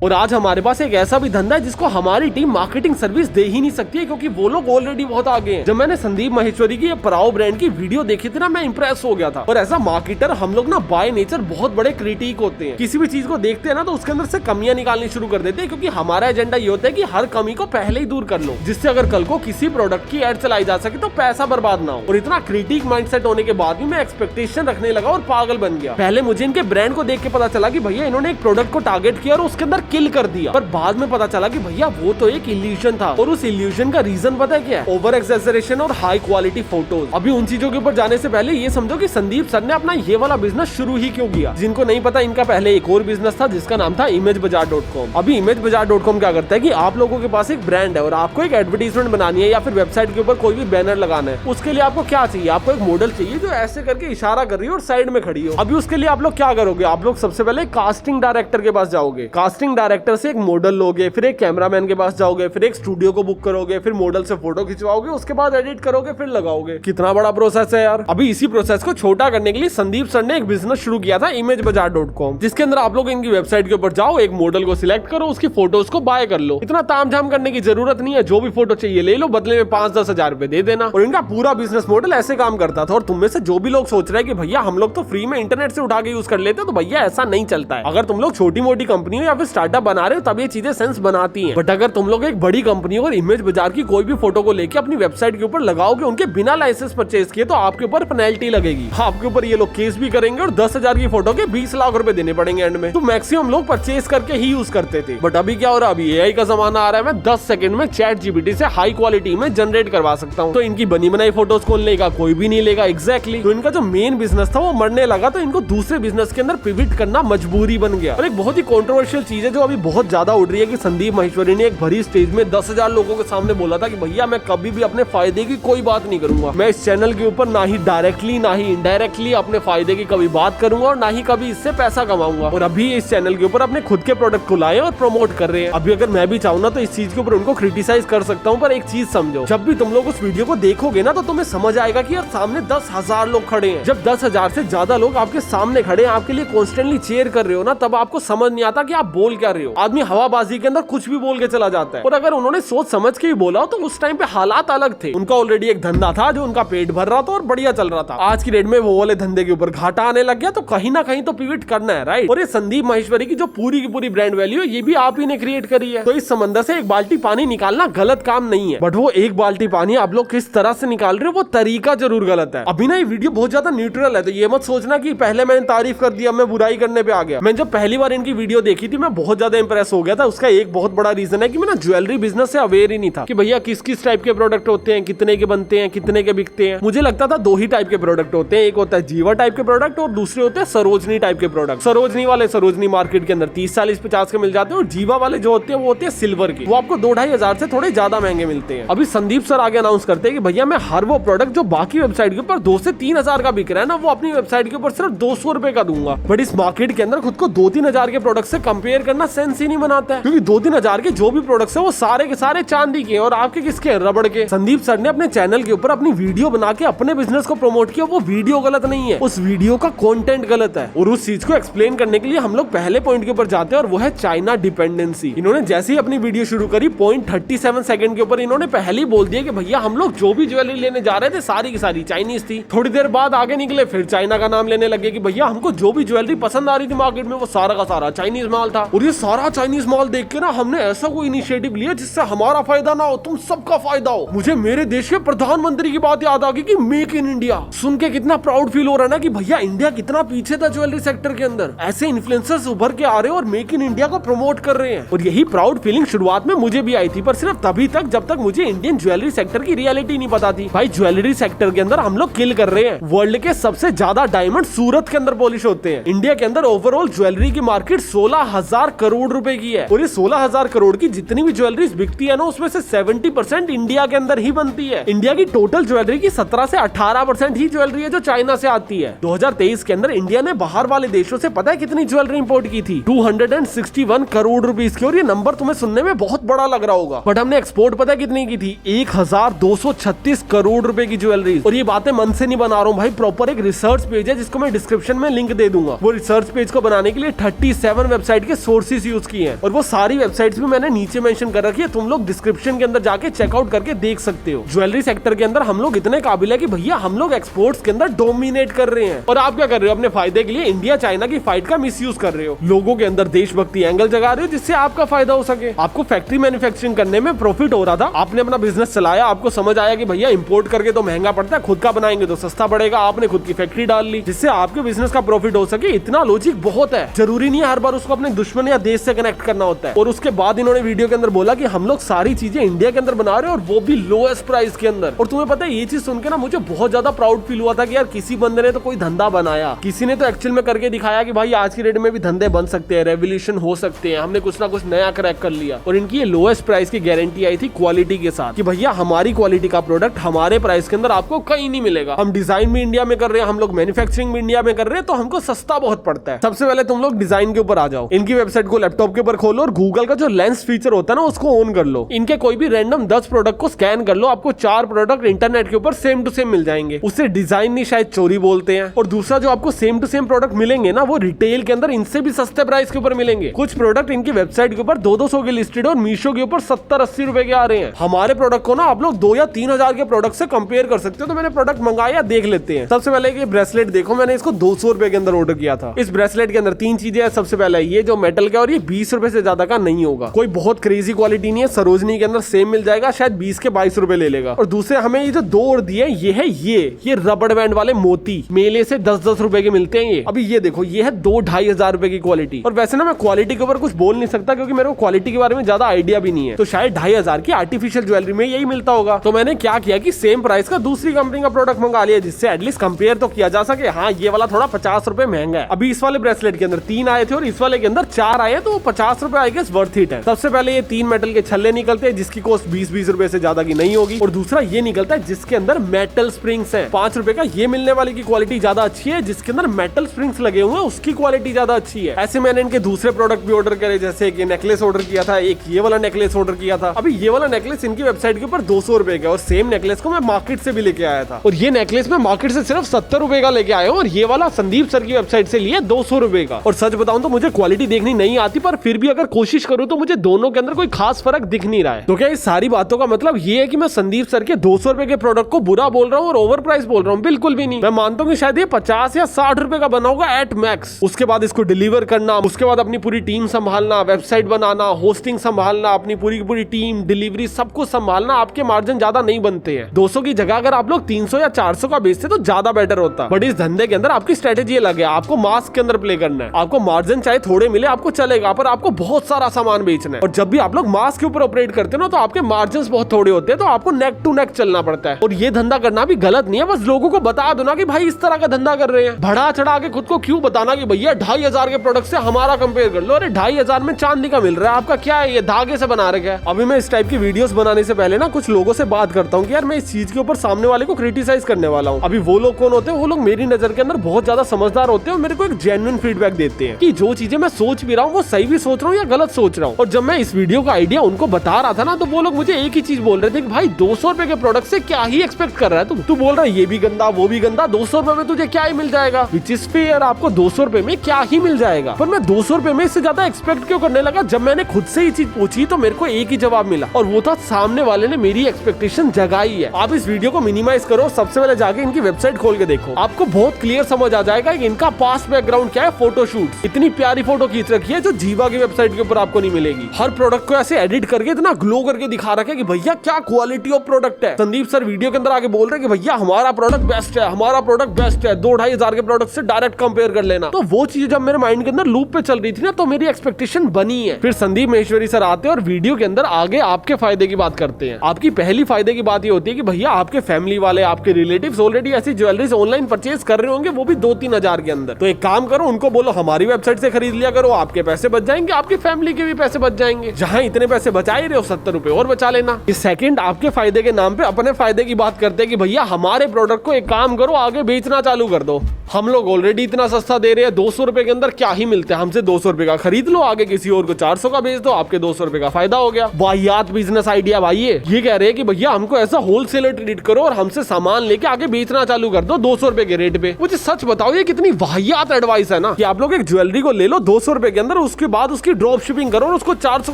और आज हमारे पास एक ऐसा भी धंधा है जिसको हमारी टीम मार्केटिंग सर्विस दे ही नहीं सकती है, क्योंकि वो लोग ऑलरेडी बहुत आगे हैं। जब मैंने संदीप माहेश्वरी की पराओ ब्रांड की वीडियो देखी थी ना, मैं इंप्रेस हो गया था। और ऐसा मार्केटर हम लोग ना बाय नेचर बहुत बड़े क्रिटिक होते हैं। किसी भी चीज को देखते हैं ना तो उसके अंदर से कमियां निकालनी शुरू कर देते हैं, क्योंकि हमारा एजेंडा ये होता है कि हर कमी को पहले ही दूर कर लो, जिससे अगर कल को किसी प्रोडक्ट की एड चलाई जा सके तो पैसा बर्बाद ना हो। और इतना क्रिटिक माइंडसेट होने के बाद भी मैं एक्सपेक्टेशन रखने लगा और पागल बन गया। पहले मुझे इनके ब्रांड को देख के पता चला कि भैया इन्होंने एक प्रोडक्ट को टारगेट किया और उसके अंदर किल कर दिया। पर बाद में पता चला कि भैया वो तो एक इल्यूजन था और उस इल्यूजन का रीजन पता है क्या है? ओवर एक्सेजरेशन और हाई क्वालिटी फोटोज। अभी उन चीजों के ऊपर जाने से पहले ये समझो कि संदीप सर ने अपना ये वाला बिजनेस शुरू ही क्यों किया। जिनको नहीं पता, इनका पहले एक और बिजनेस था जिसका नाम था imagebazaar.com। अभी imagebazaar.com क्या करता है कि आप लोगों के पास एक ब्रांड है और आपको एक एडवर्टाइजमेंट बनानी है या फिर वेबसाइट के ऊपर कोई भी बैनर लगाना है। उसके लिए आपको क्या चाहिए? आपको एक मॉडल चाहिए जो ऐसे करके इशारा कर रही हो और साइड में खड़ी हो। अभी उसके लिए आप लोग क्या करोगे? आप लोग सबसे पहले कास्टिंग डायरेक्टर के पास जाओगे, कास्टिंग डायरेक्टर से एक मॉडल लोगे, फिर एक कैमरामैन के पास जाओगे, फिर एक स्टूडियो को बुक करोगे, फिर मॉडल से फोटो खिंचवाओगे, उसके बाद एडिट करोगे, फिर लगाओगे। कितना बड़ा प्रोसेस है यार। अभी इसी प्रोसेस को छोटा करने के लिए संदीप सर ने एक बिजनेस शुरू किया था imagebazaar.com, जिसके अंदर आप लोग इनकी वेबसाइट के ऊपर जाओ, एक मॉडल को सिलेक्ट करो, उसकी फोटोज को बाय कर लो। इतना तामझाम करने की जरूरत नहीं है, जो भी फोटो चाहिए ले लो, बदले में 5-10 हजार रुपए दे देना। और इनका पूरा बिजनेस मॉडल ऐसे काम करता था। और तुम में से जो भी लोग सोच रहे हैं कि भैया हम लोग तो फ्री में इंटरनेट से उठा के यूज कर लेते हैं, तो भैया ऐसा नहीं चलता है। अगर तुम लोग छोटी मोटी कंपनी हो या फिर स्टार्टअप बना रहे हो तब ये चीजें सेंस बनाती हैं। बट अगर तुम लोग एक बड़ी कंपनी और इमेज बाजार की कोई भी फोटो को लेके अपनी वेबसाइट के ऊपर लगाओगे उनके बिना लाइसेंस परचेज किए, तो आपके ऊपर पेनल्टी लगेगी। आपके ऊपर ये लोग केस भी करेंगे और 10,000 की फोटो के 20 लाख रुपए देने पड़ेंगे एंड में। तो मैक्सिमम लोग परचेज करके ही यूज करते थे। बट अभी क्या हो रहा है? अभी एआई का जमाना आ रहा है। मैं 10 सेकंड में ChatGPT से हाई क्वालिटी में जनरेट करवा सकता हूँ। तो इनकी बनी बनाई फोटोज कौन लेगा? कोई भी नहीं लेगा। एग्जैक्टली। तो इनका जो मेन बिजनेस था वो मरने लगा, तो इनको दूसरे बिजनेस के अंदर पिविट करना मजबूरी बन गया। और एक बहुत ही कंट्रोवर्शियल चीज है जो अभी बहुत ज्यादा उड़ रही है कि संदीप माहेश्वरी ने एक भरी स्टेज में 10,000 लोगों के सामने बोला था कि भैया मैं कभी भी अपने फायदे की कोई बात नहीं करूंगा। मैं इस चैनल के ऊपर ना ही डायरेक्टली ना ही इनडायरेक्टली अपने फायदे की कभी बात करूंगा और ना ही कभी इससे पैसा कमाऊंगा। और अभी इस चैनल के ऊपर अपने खुद के प्रोडक्ट को लाए और प्रमोट कर रहे हैं। अभी अगर मैं भी चाहूँ ना तो इस चीज के ऊपर उनको क्रिटिसाइज कर सकता हूँ। पर एक चीज समझो, जब भी तुम लोग उस वीडियो को देखोगे ना तो तुम्हें समझ आएगा कि यार सामने 10,000 लोग खड़े हैं। जब 10,000 से ज्यादा लोग आपके सामने खड़े हैं, आपके लिए कॉन्स्टेंटली चेयर कर रहे हो ना, तब आपको समझ नहीं आता कि आप बोल क्या रहे हो। आदमी हवाबाजी के अंदर कुछ भी बोल के चला जाता है। और अगर उन्होंने सोच समझ के ही बोला तो उस टाइम पे हालात अलग थे। उनका ऑलरेडी एक धंधा था जो उनका पेट भर रहा था और बढ़िया चल रहा था। आज की डेट में वो वाले धंधे के ऊपर घाटा आने लग गया, तो कहीं ना कहीं तो पिवट करना है, राइट। और ये संदीप माहेश्वरी की जो पूरी की पूरी ब्रांड वैल्यू है ये भी आप ही ने क्रिएट करी है। तो इस समंदर से एक बाल्टी पानी निकालना गलत काम नहीं है, बट वो एक बाल्टी पानी आप लोग किस तरह से निकाल रहे हो वो तरीका जरूर गलत है। अभी ना ये वीडियो बहुत ज्यादा न्यूट्रल है, तो ये मत सोचना कि पहले मैंने तारीफ कर दिया मैं बुराई करने पे आ गया। मैं जब पहली बार इनकी वीडियो देखी थी मैं बहुत ज्यादा इंप्रेस हो गया था। उसका एक बहुत बड़ा रीजन है कि मैं ना ज्वेलरी बिजनेस से अवेयर ही नहीं था कि भैया किस किस टाइप के प्रोडक्ट होते हैं, कितने के बनते हैं, कितने के बिकते हैं। मुझे लगता था 2 ही टाइप के प्रोडक्ट होते हैं, एक होता है जीवा टाइप के प्रोडक्ट और दूसरे होते हैं सरोजनी टाइप के प्रोडक्ट। सरोजनी वाले सरोजनी मार्केट के अंदर 30, 40, 50 के मिल जाते हैं और जीवा वाले जो होते हैं वो होते हैं सिल्वर के, वो आपको 2-2.5 हजार से थोड़े ज्यादा महंगे मिलते हैं। अभी संदीप सर आगे अनाउंस करते हैं कि भैया मैं हर वो प्रोडक्ट जो बाकी वेबसाइट के ऊपर 2 से 3 हजार का बिक रहा है ना, वो अपनी वेबसाइट के ऊपर सिर्फ 200 रुपए का दूंगा। बट इस मार्केट के अंदर खुद को 2-3 हजार के प्रोडक्ट से कंपेयर करना करना सेंस ही नहीं बनाता है, क्योंकि 2-3 हजार के जो भी प्रोडक्ट्स है वो सारे के सारे चांदी के और आपके किसके रबड़ के। संदीप सर ने अपने चैनल के ऊपर अपनी वीडियो बना के अपने बिजनेस को प्रमोट किया, वो वीडियो गलत नहीं है, उस वीडियो का कंटेंट गलत है। और उस चीज को एक्सप्लेन करने के लिए हम लोग पहले पॉइंट के ऊपर जाते हैं और वो है चाइना डिपेंडेंसी। इन्होंने जैसे ही अपनी वीडियो शुरू करी 0.37 सेकंड के ऊपर इन्होंने पहले ही बोल दिया कि भैया हम लोग जो भी ज्वेलरी लेने जा रहे थे सारी की सारी चाइनीज थी। थोड़ी देर बाद आगे निकले फिर चाइना का नाम लेने लगे कि भैया हमको जो भी ज्वेलरी पसंद आ रही थी मार्केट में वो सारा का सारा चाइनीज माल था। और ये सारा चाइनीज माल देख के ना हमने ऐसा कोई इनिशिएटिव लिया जिससे हमारा फायदा ना हो, तुम सबका फायदा हो। मुझे मेरे देश के प्रधानमंत्री की बात याद आ गई कि मेक इन इंडिया। सुन के कितना प्राउड फील हो रहा है ना कि भैया इंडिया कितना पीछे था ज्वेलरी सेक्टर के अंदर। ऐसे इन्फ्लुएंसर्स उभर के आ रहे हैं और मेक इन इंडिया को प्रमोट कर रहे हैं। और यही प्राउड फीलिंग शुरुआत में मुझे भी आई थी, पर सिर्फ तभी तक जब तक मुझे इंडियन ज्वेलरी सेक्टर की रियलिटी नहीं पता थी। भाई ज्वेलरी सेक्टर के अंदर हम लोग किल कर रहे हैं। वर्ल्ड के सबसे ज्यादा डायमंड सूरत के अंदर पॉलिश होते हैं। इंडिया के अंदर ओवरऑल ज्वेलरी की मार्केट 16,000 करोड़ रुपए की है। और ये 16,000 करोड़ की जितनी भी ज्वेलरी बिकती है ना उसमें से 70% इंडिया के अंदर ही बनती है। इंडिया की टोटल ज्वेलरी की 17 से 18% ही ज्वेलरी है जो चाइना से आती है। 2023 के अंदर इंडिया ने बाहर वाले देशों से पता है कितनी ज्वेलरी इंपोर्ट की थी? 261 करोड़ रुपीस की। और ये नंबर तुम्हें सुनने में बहुत बड़ा लग रहा होगा, बट हमने एक्सपोर्ट पता है कितनी की थी? 1236 करोड़ रुपए की ज्वेलरी। और ये बातें मन से नहीं बना रहा हूँ भाई, प्रॉपर एक रिसर्च पेज है जिसको मैं डिस्क्रिप्शन में लिंक दे दूंगा। वो रिसर्च पेज को बनाने के लिए 37 वेबसाइट के सोर्सेस यूज किए हैं और वो सारी वेबसाइट्स भी मैंने नीचे मेंशन कर रखी है, तुम लोग डिस्क्रिप्शन के अंदर जाके चेकआउट करके देख सकते हो। ज्वेलरी सेक्टर के अंदर हम लोग इतने काबिल है कि भैया हम लोग एक्सपोर्ट्स के अंदर डोमिनेट कर रहे हैं। और आप क्या कर रहे हो? अपने फायदे के लिए इंडिया चाइना की फाइट का मिसयूज कर रहे हो, लोगों के अंदर देशभक्ति एंगल जगा रहे हो जिससे आपका फायदा हो सके। आपको फैक्ट्री मैन्युफैक्चरिंग करने में प्रॉफिट हो रहा था, आपने अपना बिजनेस चलाया, आपको समझ आया कि भैया इंपोर्ट करके तो महंगा पड़ता है, खुद का बनाएंगे तो सस्ता पड़ेगा, आपने खुद की फैक्ट्री डाल ली जिससे आपके बिजनेस का प्रॉफिट हो सके। इतना लॉजिक बहुत है, जरूरी नहीं है हर बार उसको अपने दुश्मन या देश से कनेक्ट करना होता है। और उसके बाद इन्होंने वीडियो के अंदर बोला कि हम लोग सारी चीजें इंडिया के अंदर बना रहे हैं और वो भी लोएस्ट प्राइस के अंदर। और तुम्हें पता है ये चीज सुन के ना मुझे बहुत ज्यादा प्राउड फील हुआ था कि यार किसी बंदे ने तो कोई धंधा बनाया, किसी ने तो एक्चुअल में करके दिखाया कि भाई आज की डेट में भी धंधे बन सकते हैं, रेवोल्यूशन हो सकते हैं, हमने कुछ ना कुछ नया क्रैक कर लिया। और इनकी ये लोएस्ट प्राइस की गारंटी आई थी क्वालिटी के साथ कि भैया हमारी क्वालिटी का प्रोडक्ट हमारे प्राइस के अंदर आपको कहीं नहीं मिलेगा। हम डिजाइन भी इंडिया में कर रहे हैं, हम लोग मैन्युफैक्चरिंग भी इंडिया में कर रहे हैं, तो हमको सस्ता बहुत पड़ता है। सबसे पहले तुम लोग डिजाइन के ऊपर आ जाओ, इनकी वेबसाइट को लैपटॉप के ऊपर खोलो और गूगल का जो लेंस फीचर होता है ना उसको ऑन कर लो। इनके कोई भी रैंडम 10 प्रोडक्ट को स्कैन कर लो, आपको 4 प्रोडक्ट इंटरनेट के ऊपर सेम टू सेम मिल जाएंगे। उससे डिजाइन नहीं शायद चोरी बोलते हैं। और दूसरा जो आपको सेम टू सेम प्रोडक्ट मिलेंगे ना वो रिटेल के अंदर इनसे भी सस्ते प्राइस के ऊपर मिलेंगे। कुछ प्रोडक्ट इनकी वेबसाइट के ऊपर 200 के लिस्टेड और मीशो के ऊपर 70-80 रुपए के आ रहे हैं। हमारे प्रोडक्ट को ना आप लोग 2 या 3 हजार के प्रोडक्ट से कंपेयर कर सकते हो। तो मैंने प्रोडक्ट मंगाया, देख लेते हैं। सबसे पहले ये ब्रेसलेट देखो, मैंने इसको 200 रुपए के अंदर ऑर्डर किया था। इस ब्रेसलेट के अंदर 3 चीजें हैं। सबसे पहले ये जो मेटल का और ये 20 रुपए से ज्यादा का नहीं होगा, कोई बहुत क्रेजी क्वालिटी नहीं है। सरोजनी के अंदर सेम मिल जाएगा, शायद 20 के 22 रुपए ले लेगा। और दूसरे हमें ये जो 2 और दिए ये है ये रबड़ बैंड वाले मोती, मेले से 10-10 रुपए के मिलते हैं ये। अभी ये देखो ये है 2-2.5 हजार रुपए की क्वालिटी। और वैसे ना मैं क्वालिटी के ऊपर कुछ बोल नहीं सकता क्योंकि मेरे को क्वालिटी के बारे में ज्यादा आइडिया भी नहीं है, तो शायद 2.5 हजार की आर्टिफिशियल ज्वेलरी में यही मिलता होगा। तो मैंने क्या किया कि सेम प्राइस का दूसरी कंपनी का प्रोडक्ट मंगा लिया जिससे एटलीस्ट कंपेयर तो किया जा सके। हाँ ये वाला थोड़ा 50 रुपए महंगा है। अभी इस वाले ब्रेसलेट के अंदर 3 आए थे और इस वाले के अंदर 4 आए, तो 50 रुपए आई गेस वर्थ इट है। सबसे पहले ये 3 मेटल के छल्ले निकलते हैं जिसकी कॉस्ट 20-20 रुपए से ज्यादा की नहीं होगी। और दूसरा ये निकलता है जिसके अंदर मेटल स्प्रिंग्स है। 5 रुपए का ये मिलने वाले की क्वालिटी ज्यादा अच्छी है, जिसके अंदर मेटल स्प्रिंग्स लगे हुए हैं उसकी क्वालिटी ज्यादा अच्छी है। ऐसे मैंने इनके दूसरे प्रोडक्ट भी ऑर्डर करे, जैसे एक नेकलेस ऑर्डर किया था, एक ये वाला नेकलेस ऑर्डर किया था। अभी ये वाला नेकलेस इनकी वेबसाइट के ऊपर 200 रुपए का, और सेम नेकलेस को मैं मार्केट से भी लेके आया था। और ये नेकलेस मैं मार्केट से सिर्फ 70 रुपए का लेके आया हूँ और ये वाला संदीप सर की वेबसाइट से लिए 200 रुपए का। और सच बताऊं तो मुझे क्वालिटी देखनी नहीं आती, पर फिर भी अगर कोशिश करूं तो मुझे दोनों के अंदर कोई खास फर्क दिख नहीं रहा है। तो क्या इस सारी बातों का मतलब ये है कि मैं संदीप सर के 200 रुपए के प्रोडक्ट को बुरा बोल रहा हूँ और ओवर प्राइस बोल रहा हूँ? बिल्कुल भी नहीं। मैं मानता हूँ कि शायद ये 50 या 60 रुपए का बना होगा एट मैक्स। उसके बाद इसको डिलीवर करना, उसके बाद अपनी पूरी टीम संभालना, वेबसाइट बनाना, होस्टिंग संभालना, अपनी पूरी टीम, डिलीवरी, सब कुछ संभालना, आपके मार्जिन ज्यादा नहीं बनते हैं। 200 की जगह अगर आप लोग 300 या 400 का बेचते तो ज्यादा बेटर होता। बट इस धंधे के अंदर आपकी स्ट्रेटेजी अलग है, आपको मास के अंदर प्ले करना है। आपको मार्जिन चाहे थोड़े मिले आपको चलेगा, पर आपको बहुत सारा सामान बेचना है। और जब भी आप लोग मास के ऊपर ऑपरेट करते हो ना तो आपके मार्जिन बहुत थोड़े होते हैं, तो आपको नेक टू नेक चलना पड़ता है। और ये धंधा करना भी गलत नहीं है, बस लोगों को बता दो ना कि भाई इस तरह का धंधा कर रहे हैं। बढ़ा चढ़ा के खुद को क्यों बताना कि भैया 2.5 हजार के प्रोडक्ट से हमारा कंपेयर कर लो। अरे 2.5 हजार में चांदी का मिल रहा है, आपका क्या है? ये धागे से बना रखा है। अभी मैं इस टाइप की वीडियोस बनाने से पहले ना कुछ लोगों से बात करता हूँ कि यार मैं इस चीज के ऊपर सामने वाले को क्रिटिसाइज करने वाला हूँ। अभी वो लोग कौन होते हैं? वो लोग मेरी नजर के अंदर बहुत ज्यादा समझदार होते हैं और मेरे को एक जेन्युइन फीडबैक देते हैं कि जो चीजें मैं सोच भी रहा हूँ हूँ वो सही भी सोच रहा हूँ या गलत सोच रहा हूँ। और जब मैं इस वीडियो का आइडिया उनको बता रहा था ना, तो वो लोग मुझे एक ही चीज बोल रहे थे कि भाई 200 रुपए के प्रोडक्ट से क्या ही एक्सपेक्ट कर रहा है तू बोल रहा है ये भी गंदा वो भी गंदा, 200 रुपए में तुझे क्या ही मिल जाएगा, विच इज फेयर, आपको 200 रुपए में क्या ही मिल जाएगा। पर मैं 200 रुपए में इससे ज्यादा एक्सपेक्ट क्यों करने लगा। जब मैंने खुद से ये चीज पूछी तो मेरे को एक ही जवाब मिला, और वो था सामने वाले ने मेरी एक्सपेक्टेशन जगाई है। आप इस वीडियो को मिनिमाइज करो, सबसे पहले जाके इनकी वेबसाइट खोल के देखो, आपको बहुत क्लियर समझ आ जाएगा कि इनका पास्ट बैकग्राउंड क्या है। फोटोशूट, इतनी प्यारी फोटो खींच रखी है जो जीवा की वेबसाइट के ऊपर आपको नहीं मिलेगी। हर प्रोडक्ट को ऐसे एडिट करके इतना ग्लो करके दिखा रखा है कि भैया क्या क्वालिटी ऑफ प्रोडक्ट है। संदीप सर वीडियो के अंदर आगे बोल रहे हैं कि भैया हमारा प्रोडक्ट बेस्ट है, हमारा प्रोडक्ट बेस्ट है, 2-2.5 हजार के प्रोडक्ट से डायरेक्ट कंपेयर कर लेना। तो वो चीज जब मेरे माइंड के अंदर लूप पे चल रही थी ना, तो मेरी एक्सपेक्टेशन बनी है। फिर संदीप महेश्वरी सर आते हैं और वीडियो के अंदर आगे आपके फायदे की बात करते हैं। आपकी पहली फायदे की बात ये होती है कि भैया आपके फैमिली वाले, आपके रिलेटिव्स ऑलरेडी ऐसी ज्वेलरीज ऑनलाइन परचेज कर रहे होंगे, वो भी 2-3 हजार के अंदर। तो एक काम करो, उनको बोलो हमारी वेबसाइट से खरीद लिया करो, आपके पैसे बच जाएंगे, आपकी फैमिली के भी पैसे बच जाएंगे। जहां इतने पैसे बचा ही रहे हो, 70 रुपए और बचा लेना। इस सेकंड आपके फायदे के नाम पे अपने फायदे की बात करते हैं कि भैया हमारे प्रोडक्ट को एक काम करो, आगे बेचना चालू कर दो। हम लोग ऑलरेडी इतना सस्ता दे रहे हैं, 200 रुपए के अंदर क्या ही मिलता है, हमसे 200 रुपए का खरीद लो, आगे किसी और को 400 का बेच दो, आपके 200 रुपए का फायदा हो गया। वाहियात बिजनेस आइडिया भाई। ये कह रहे हैं कि भैया हमको ऐसा होलसेलर ट्रीट करो और हमसे सामान लेके आगे बेचना चालू कर दो 200 रुपए के रेट पे। मुझे सच बताओ ये कितनी वाहियात एडवाइस है ना, कि आप लोग एक ज्वेलरी को ले लो 200 रुपए के अंदर, उसके बाद उसकी ड्रॉप शिपिंग करो और उसको 400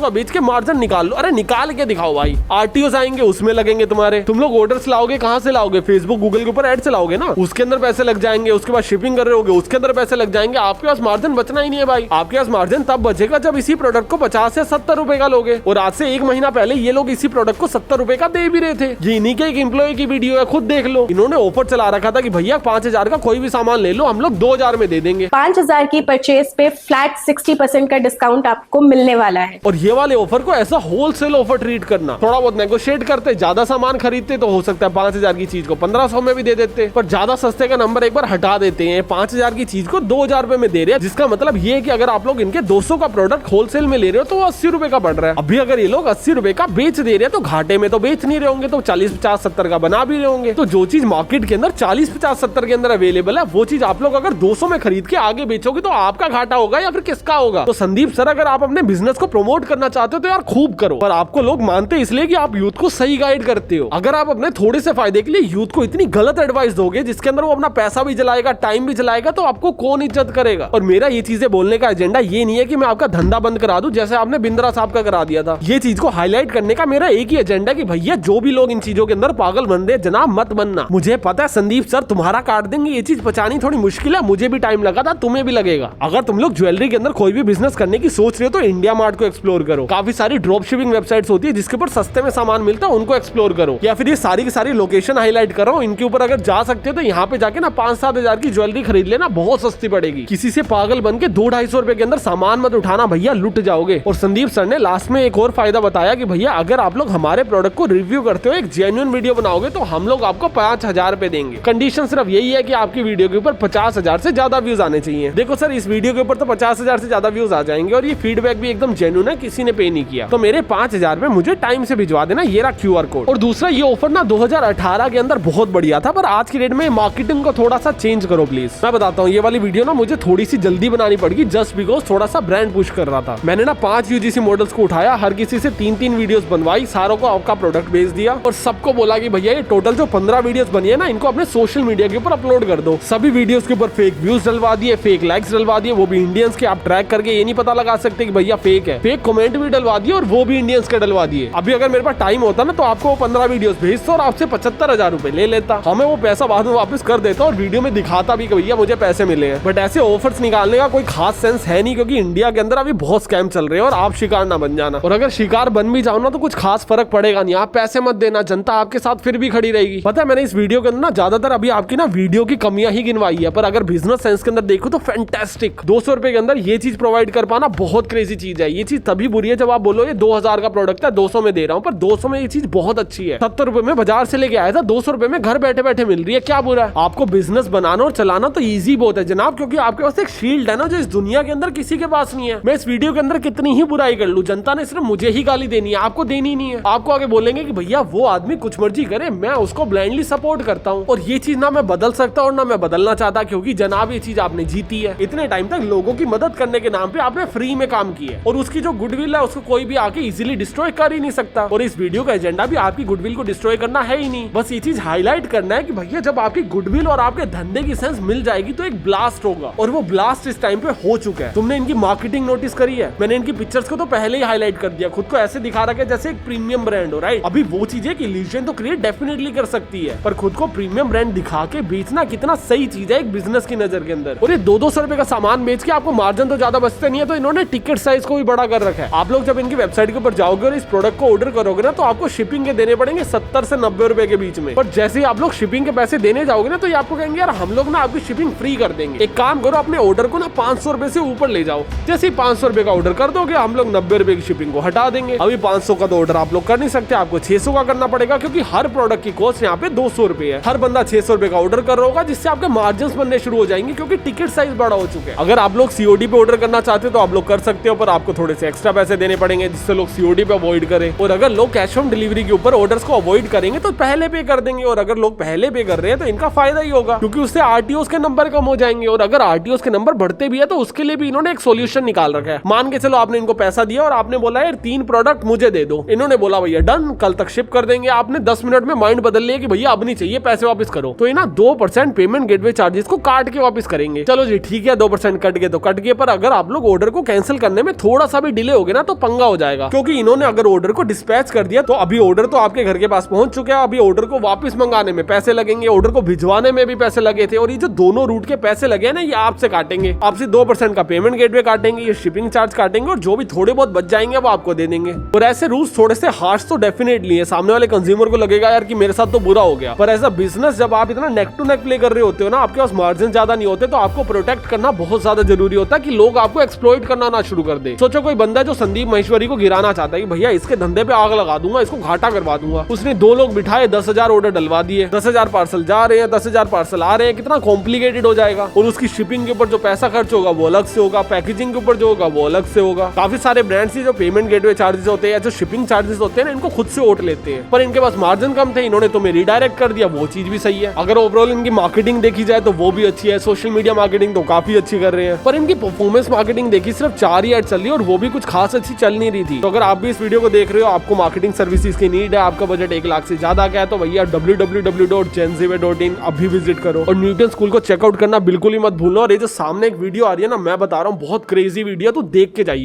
का बेच के मार्जिन निकाल लो। अरे निकाल के दिखाओ भाई, आरटीओ आएंगे उसमें लगेंगे तुम्हारे, तुम लोग ऑर्डर्स लाओगे कहां से लाओगे, फेसबुक गूगल के ऊपर एड चलाओगे ना, उसके अंदर पैसे लग जाएंगे, उसके बाद शिपिंग कर रहे होगे उसके अंदर पैसे लग जाएंगे, आपके पास मार्जिन बचना ही नहीं है भाई। आपके पास मार्जिन तब बचेगा जब इसी प्रोडक्ट को 50 से 70 रुपए का लोगे। और आज से 1 महीना पहले ये लोग इसी प्रोडक्ट को 70 रुपए का दे भी रहे थे। ये इन्हीं के एक एम्प्लॉय की वीडियो है, खुद देख लो। इन्होंने ऑफर चला रखा था कि भैया 5000 का कोई भी सामान ले लो, हम लोग 2000 में दे देंगे। 5000 की परचेज पे फ्लैट 60% का डिस्काउंट आपको मिलने वाला है। और ये वाले ऑफर को ऐसा होलसेल ऑफर ट्रीट करना, थोड़ा बहुत नेगोशिएट करते, ज्यादा सामान खरीदते तो हो सकता है 5000 की चीज को 1500 में भी दे देते, पर ज्यादा सस्ते का नंबर एक बार हटा देते हैं। 5000 की चीज को 2000 रुपए में दे रहे हैं, जिसका मतलब ये है कि अगर आप लोग इनके 200 का प्रोडक्ट होलसेल में ले रहे हो तो 80 रुपए का पड़ रहा है। अभी अगर ये लोग 80 रुपए का बेच दे रहे हैं तो घाटे में तो बेच नहीं रहे होंगे, तो 40, 50, 70 का बना भी रहे होंगे। तो जो चीज मार्केट के अंदर 40, 50, 70 के अंदर अवेलेबल है, वो चीज आप लोग अगर 200 में खरीद के आगे बेचोगे तो आपका घाटा होगा या फिर किसका होगा। तो संदीप सर अगर आप अपने बिजनेस को प्रमोट करना चाहते हो तो यार खूब करो, पर आपको लोग मानते इसलिए कि आप यूथ को सही गाइड करते हो। अगर आप अपने थोड़े से फायदे के लिए यूथ को इतनी गलत एडवाइस दोगे जिसके अंदर वो अपना पैसा भी जलाएगा, टाइम भी जलाएगा, तो आपको कौन इज्जत करेगा। और मेरा ये चीजें बोलने का एजेंडा ये नहीं है कि मैं आपका धंधा बंद करा दूं जैसे आपने बिंद्रा साहब का करा दिया था। ये चीज को हाईलाइट करने का मेरा एक ही एजेंडा कि भैया जो भी लोग इन चीजों के अंदर पागल बन रहे, जनाब मत बनना। मुझे पता है संदीप सर तुम्हारा काट देंगे, ये चीज पचानी थोड़ी मुश्किल है, मुझे भी टाइम लगा था, तुम्हें भी लगेगा। अगर तुम लोग ज्वेलरी के अंदर कोई भी बिजनेस करने की सोच रहे हो तो इंडिया मार्ट को एक्सप्लोर करो। काफी सारी ड्रॉप शिपिंग वेबसाइट्स होती है जिसके ऊपर सस्ते में सामान मिलता है, उनको एक्सप्लोर करो। या फिर ये सारी की सारी लोकेशन हाईलाइट कर रहा हूं, इनके ऊपर अगर जा सकते हो तो यहाँ पे जाके ना 5-7 हजार की ज्वेलरी खरीद लेना, बहुत सस्ती पड़ेगी। किसी से पागल बन के 200-250 रुपए के अंदर सामान मत उठाना भैया, लुट जाओगे। और संदीप सर ने लास्ट में एक और फायदा बताया कि भैया अगर आप लोग हमारे प्रोडक्ट को रिव्यू करते हो, एक जेन्युइन वीडियो बनाओगे तो हम लोग आपको 5000 रुपए देंगे। कंडीशन सिर्फ यही है कि आपकी वीडियो के ऊपर 50,000 से ज्यादा व्यूज आने चाहिए। देखो सर इस वीडियो के ऊपर तो 50,000 से ज्यादा व्यूज आ जाएंगे और ये फीडबैक भी एकदम जेन्युइन है, किसी ने पे नहीं किया। तो मेरे 5000 में मुझे टाइम से भिजवा देना, ये रहा QR कोड। और दूसरा ये ऑफर ना 2018 के अंदर बहुत बढ़िया था, पर आज की डेट में मार्केटिंग को थोड़ा सा चेंज करो प्लीज। मैं बताता हूँ, ये वाली वीडियो ना मुझे थोड़ी सी जल्दी बनानी पड़ेगी जस्ट बिकॉज थोड़ा सा ब्रांड पुश कर रहा था। मैंने ना 5 UGC मॉडल्स को उठाया, हर किसी से 3-3 वीडियोस बनवाई, सारों को आपका प्रोडक्ट भेज दिया और सबको बोला कि भैया ये टोटल जो 15 वीडियोस बनी है ना, इनको अपने सोशल मीडिया के ऊपर अपलोड कर दो। सभी वीडियोस के ऊपर फेक व्यूज डलवा दिए, फेक लाइक्स डलवा दिए, वो भी इंडियंस के। आप ट्रैक करके ये नहीं पता लगा सकते कि भैया फेक है। फेक कमेंट भी डलवा दिए और वो भी इंडियंस के डलवा दिए। अभी अगर मेरे पास टाइम होता ना तो आपको 15 वीडियोस भेजता और आपसे 75,000 रुपए ले लेता। हमें वो पैसा बाद में वापस कर देता और वीडियो में दिखाता भी कि भैया मुझे पैसे मिले हैं। बट ऐसे ऑफर्स निकालने का कोई खास सेंस है नहीं, क्योंकि इंडिया के अंदर अभी बहुत स्कैम चल रहे हैं और आप शिकार ना बन जाना। और अगर शिकार बन भी जाओ ना तो कुछ खास फर्क पड़ेगा नहीं, आप पैसे मत देना, जनता आपके साथ फिर भी खड़ी रहेगी। पता है मैंने इस वीडियो के अंदर ना ज्यादातर अभी आपकी ना वीडियो की कमियां ही गिनवाई है, पर अगर बिजनेस सेंस के अंदर देखो तो फैंटास्टिक। 200 रुपए के अंदर ये चीज प्रोवाइड कर पाना बहुत क्रेजी चीज है। ये चीज तभी बुरी है जब आप बोलो ये 2000 का प्रोडक्ट है 200 में दे रहा हूँ, पर 200 में ये चीज बहुत अच्छी है। 70 रुपए में बाजार से लेके आया था, 200 रुपए में घर बैठे बैठे मिल रही है, क्या बुरा है। आपको बिजनेस बनाना और चलाना तो इजी बहुत है जनाब, क्योंकि आपके पास एक शील्ड है ना जो इस दुनिया के अंदर किसी के पास नहीं है। मैं इस वीडियो के अंदर कितनी ही बुराई कर लूं, जनता ने सिर्फ मुझे ही गाली देनी है, आपको देनी नहीं है। आपको आगे बोलेंगे कि भैया वो आदमी कुछ मर्जी करे, मैं उसको ब्लाइंडली सपोर्ट करता हूँ, और ये चीज ना मैं बदल सकता और ना मैं बदलना चाहता, क्योंकि जनाब ये चीज आपने जीती है। इतने टाइम तक लोगों की मदद करने के नाम पे आपने फ्री में काम किया, और उसकी जो गुडविल है उसको कोई भी आके इजीली डिस्ट्रॉय कर ही नहीं सकता। और इस वीडियो का एजेंडा भी आपकी गुडविल को डिस्ट्रॉय करना है ही नहीं, बस ये चीज हाईलाइट करना है कि भैया जब आपकी गुडविल और आपके धंधे की सेंस मिल जाएगी तो एक ब्लास्ट होगा, और वो ब्लास्ट इस टाइम पे हो चुका है। तुमने इनकी मार्केटिंग नोटिस करी है? मैंने इनकी पिक्चर्स को तो पहले ही हाईलाइट कर दिया, खुद को ऐसे दिखा रखा है जैसे एक प्रीमियम ब्रांड हो, राइट? अभी वो चीज है कि इल्यूजन तो क्रिएट डेफिनेटली कर सकती है, पर खुद को प्रीमियम ब्रांड दिखा के बेचना कितना सही चीज है एक बिजनेस की नजर के अंदर। और ये 200 रुपए का सामान बेच के आपको मार्जिन तो ज्यादा बचते नहीं है, तो इन्होंने टिकट साइज को भी बड़ा कर रखा है। आप लोग जब इनकी वेबसाइट के ऊपर जाओगे और इस प्रोडक्ट को ऑर्डर करोगे ना, तो आपको शिपिंग के देने पड़ेंगे 70 से 90 रुपए के बीच में। पर जैसे ही आप लोग शिपिंग के पैसे देने जाओगे ना, तो ये आपको कहेंगे यार हम लोग ना आपकी शिपिंग फ्री कर देंगे। एक काम करो, अपने ऑर्डर को ना 500 रुपए से ऊपर ले जाओ। जैसे ही 500 रुपए का ऑर्डर कर दोगे, हम लोग 90 रुपए की शिपिंग को हटा देंगे। अभी 500 का तो ऑर्डर आप लोग कर नहीं सकते, आपको 600 का करना पड़ेगा, क्योंकि हर प्रोडक्ट की कॉस्ट यहाँ पे 200 रुपए है। हर बंदा 600 रुपए का ऑर्डर कर रहा होगा, जिससे आपके मार्जिन बनने शुरू हो जाएंगे, क्योंकि टिकट साइज बड़ा हो चुका है। अगर आप लोग सीओडी पे ऑर्डर करना चाहते हो तो आप लोग कर सकते हो, पर आपको थोड़े से एक्स्ट्रा पैसे देने पड़ेंगे, जिससे लोग सीओडी पे अवॉइड करें। और अगर लोग कैश ऑन डिलीवरी के ऊपर ऑर्डर्स को अवॉइड करेंगे तो पहले पे कर देंगे, और अगर लोग पहले पे कर रहे हैं तो इनका फायदा ही होगा, क्योंकि उससे आरटीओस के नंबर कम हो जाएंगे। और अगर आरटीओस के नंबर बढ़ते भी है तो उसके लिए भी इन्होंने एक सोल्यूशन निकाल रखा है। मान के चलो आपने इनको पैसा दिया और आपने बोला यार 3 प्रोडक्ट मुझे दे दो, इन्होंने बोला भैया डन, कल तक शिप कर देंगे। आपने 10 मिनट में माइंड बदल लिया कि भैया अब नहीं चाहिए, पैसे वापस करो, तो ये ना 2% पेमेंट गेटवे चार्जेस को काट के वापस करेंगे। चलो जी ठीक है, 2% कट गए तो कट गए, पर अगर आप लोग ऑर्डर को कैंसिल करने में थोड़ा सा भी डिले हो गया ना तो पंगा हो जाएगा, क्योंकि इन्होंने अगर ऑर्डर को डिस्पैच कर दिया तो अभी ऑर्डर तो आपके घर के पास पहुंच चुका है, अभी ऑर्डर को वापस मंगाने में पैसे लगेंगे, ऑर्डर को भिजवाने में भी पैसे लगे थे, और ये जो दोनों रूट के पैसे लगे ना ये आपसे काटेंगे। आपसे 2% का पेमेंट गेटवे काटेंगे, ये शिपिंग चार्ज काटेंगे, और जो भी थोड़े बहुत बच जाएंगे वो आपको दे देंगे। और ऐसे रूल्स थोड़े से हार्श तो डेफिनेटली है, सामने वाले कंज्यूमर को लगेगा यार कि मेरे साथ तो बुरा हो गया, पर एज अ बिजनेस जब आप इतना नेक टू नेक प्ले कर रहे होते हो ना, आपके पास मार्जिन ज्यादा नहीं होते, तो आपको प्रोटेक्ट करना बहुत ज्यादा जरूरी होता है कि लोग आपको एक्सप्लॉइट करना ना शुरू कर दे। सोचो कोई बंदा जो संदीप महेश्वरी को गिराना चाहता है कि भैया इसके धंधे पे आग लगा दूंगा, इसको घाटा करवा दूंगा, उसने 2 लोग बिठाए, 10,000 ऑर्डर डलवा दिए, 10,000 पार्सल जा रहे हैं, 10,000 पार्सल आ रहे हैं, कितना कॉम्प्लिकेटेड हो जाएगा। और उसकी शिपिंग के ऊपर जो पैसा खर्च होगा वो अलग से होगा, पैकेजिंग के ऊपर जो होगा वो अलग से होगा। काफी सारे ब्रांड्स जो पेमेंट गेटवे चार्जेस होते हैं या जो शिपिंग चार्जेस होते हैं ना, इनको खुद से ओट लेते हैं, पर इनके पास मार्जिन कम थे, इन्होंने तुम्हें रिडायरेक्ट कर दिया, वो चीज भी सही है। अगर ओवरऑल इनकी मार्केटिंग देखी जाए तो वो भी अच्छी है, सोशल मीडिया मार्केटिंग तो काफी अच्छी कर रहे हैं, पर इनकी परफॉर्मेंस मार्केटिंग देखी सिर्फ 4 ही ऐड चल रही है, और वो भी कुछ खास अच्छी चल नहीं रही थी। तो अगर आप भी इस वीडियो को देख रहे हो, आपको मार्केटिंग सर्विसेज की नीड है, आपका बजट 1 लाख से ज्यादा का है, तो भैया www.genziway.in अभी विजिट करो, और न्यूटन स्कूल को चेकआउट करना बिल्कुल ही मत भूलना। और ये जो सामने एक वीडियो आ रही है ना, मैं बता रहा हूँ बहुत क्रेजी वीडियो, तो देख के जाइए।